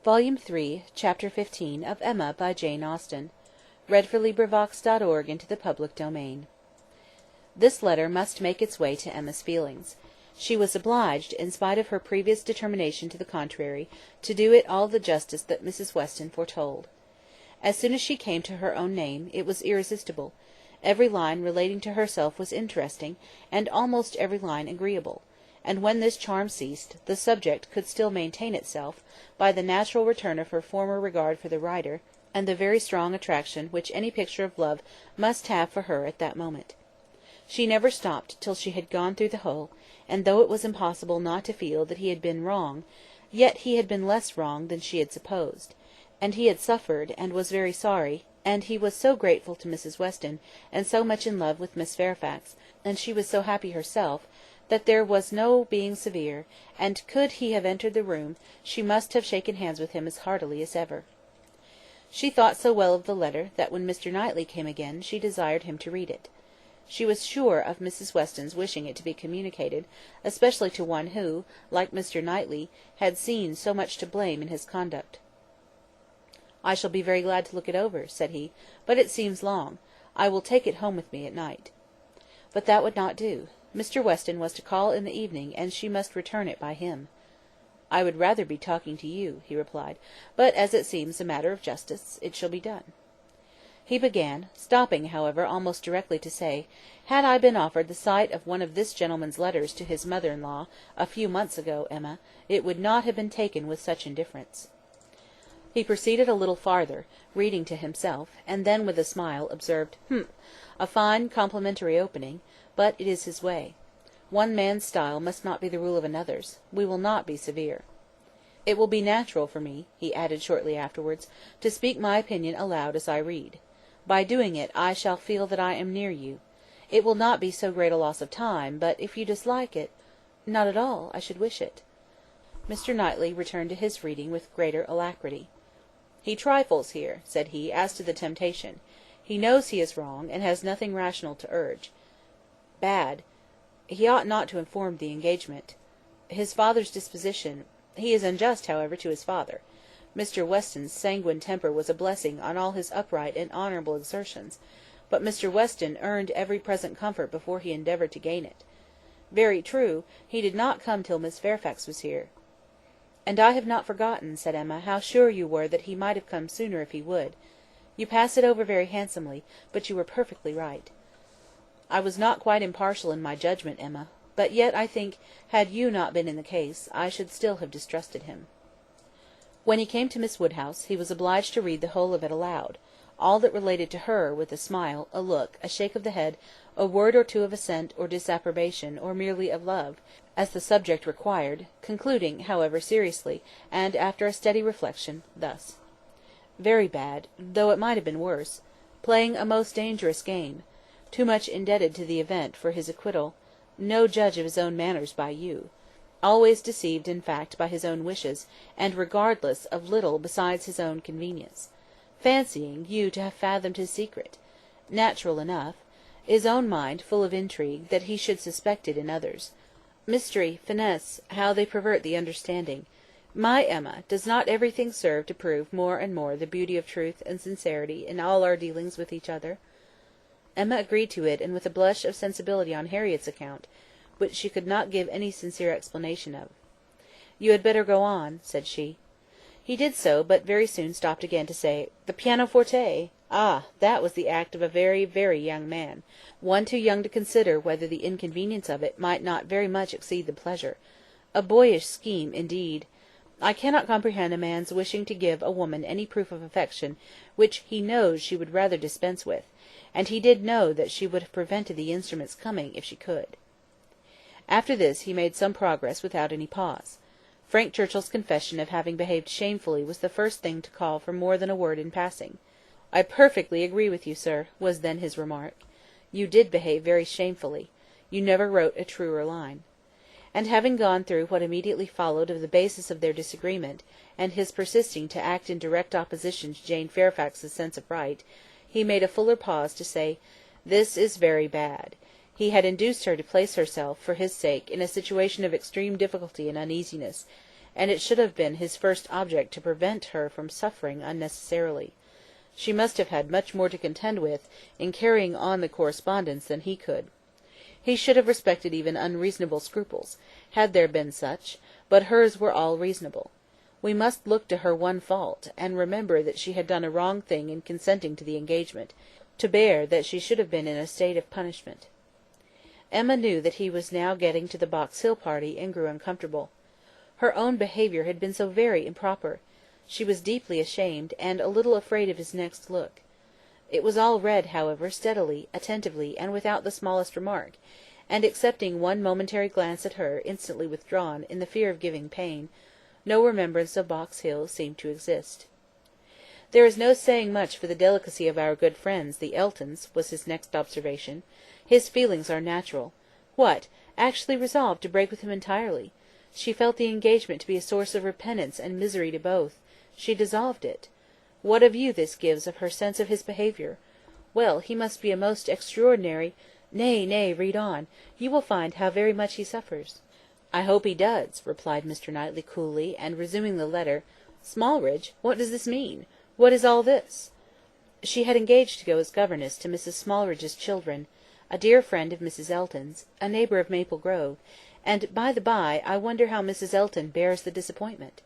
Volume 3, Chapter 15 of Emma by Jane Austen. Into the public domain. This letter must make its way to Emma's feelings. She was obliged, in spite of her previous determination to the contrary, to do it all the justice that Mrs. Weston foretold. As soon as she came to her own name, it was irresistible. Every line relating to herself was interesting, and almost every line agreeable; and when this charm ceased, the subject could still maintain itself, by the natural return of her former regard for the writer, and the very strong attraction which any picture of love must have for her at that moment. She never stopped till she had gone through the whole, and though it was impossible not to feel that he had been wrong, yet he had been less wrong than she had supposed, and he had suffered, and was very sorry, and he was so grateful to Mrs. Weston, and so much in love with Miss Fairfax, and she was so happy herself, that there was no being severe, and could he have entered the room, she must have shaken hands with him as heartily as ever. She thought so well of the letter, that when Mr. Knightley came again, she desired him to read it. She was sure of Mrs. Weston's wishing it to be communicated, especially to one who, like Mr. Knightley, had seen so much to blame in his conduct. "I shall be very glad to look it over," said he, "but it seems long. I will take it home with me at night." But that would not do. Mr. Weston was to call in the evening, and she must return it by him. "I would rather be talking to you," he replied, "but as it seems a matter of justice, it shall be done." He began, stopping, however, almost directly to say, "Had I been offered the sight of one of this gentleman's letters to his mother-in-law a few months ago, Emma, it would not have been taken with such indifference." He proceeded a little farther, reading to himself, and then, with a smile, observed, a fine complimentary opening, but it is his way. One man's style must not be the rule of another's. We will not be severe. It will be natural for me," he added shortly afterwards, "to speak my opinion aloud as I read. By doing it I shall feel that I am near you. It will not be so great a loss of time, but if you dislike it—" "Not at all. I should wish it." Mr. Knightley returned to his reading with greater alacrity. "He trifles here," said he, "as to the temptation. He knows he is wrong, and has nothing rational to urge. Bad. He ought not to have formed the engagement. His father's disposition. He is unjust, however, to his father. Mr. Weston's sanguine temper was a blessing on all his upright and honourable exertions, but Mr. Weston earned every present comfort before he endeavoured to gain it. Very true, he did not come till Miss Fairfax was here." "And I have not forgotten," said Emma, "how sure you were that he might have come sooner if he would. You pass it over very handsomely, but you were perfectly right." "I was not quite impartial in my judgment, Emma; but yet I think, had you not been in the case, I should still have distrusted him." When he came to Miss Woodhouse, he was obliged to read the whole of it aloud, all that related to her, with a smile, a look, a shake of the head, a word or two of assent or disapprobation, or merely of love, as the subject required, concluding, however, seriously, and after a steady reflection, thus: "Very bad, though it might have been worse. Playing a most dangerous game. Too much indebted to the event for his acquittal. No judge of his own manners by you. Always deceived in fact by his own wishes, and regardless of little besides his own convenience. Fancying you to have fathomed his secret. Natural enough. His own mind full of intrigue, that he should suspect it in others. Mystery, finesse, how they pervert the understanding. My Emma, does not everything serve to prove more and more the beauty of truth and sincerity in all our dealings with each other?" Emma agreed to it, and with a blush of sensibility on Harriet's account, which she could not give any sincere explanation of. "You had better go on," said she. He did so, but very soon stopped again to say, "The pianoforte! Ah! that was the act of a very, very young man; one too young to consider whether the inconvenience of it might not very much exceed the pleasure. A boyish scheme, indeed! I cannot comprehend a man's wishing to give a woman any proof of affection which he knows she would rather dispense with, and he did know that she would have prevented the instrument's coming if she could." After this he made some progress without any pause. Frank Churchill's confession of having behaved shamefully was the first thing to call for more than a word in passing. "I perfectly agree with you, sir," was then his remark. "You did behave very shamefully. You never wrote a truer line." And having gone through what immediately followed of the basis of their disagreement, and his persisting to act in direct opposition to Jane Fairfax's sense of right, he made a fuller pause to say, "This is very bad." He had induced her to place herself, for his sake, in a situation of extreme difficulty and uneasiness, and it should have been his first object to prevent her from suffering unnecessarily. She must have had much more to contend with in carrying on the correspondence than he could. He should have respected even unreasonable scruples, had there been such, but hers were all reasonable. We must look to her one fault, and remember that she had done a wrong thing in consenting to the engagement, to bear that she should have been in a state of punishment. Emma knew that he was now getting to the Box Hill party, and grew uncomfortable. Her own behaviour had been so very improper. She was deeply ashamed, and a little afraid of his next look. It was all read, however, steadily, attentively, and without the smallest remark, and, excepting one momentary glance at her, instantly withdrawn, in the fear of giving pain, no remembrance of Box Hill seemed to exist. "There is no saying much for the delicacy of our good friends, the Eltons," was his next observation. "His feelings are natural. What! Actually resolved to break with him entirely! She felt the engagement to be a source of repentance and misery to both. She dissolved it. What a view this gives of her sense of his behaviour! Well, he must be a most extraordinary— Nay, nay, read on. You will find how very much he suffers." "I hope he does," replied Mr. Knightley coolly, and resuming the letter. "Smallridge, what does this mean? What is all this?" She had engaged to go as governess to Mrs. Smallridge's children, a dear friend of Mrs. Elton's, a neighbour of Maple Grove; and, by the by, I wonder how Mrs. Elton bears the disappointment.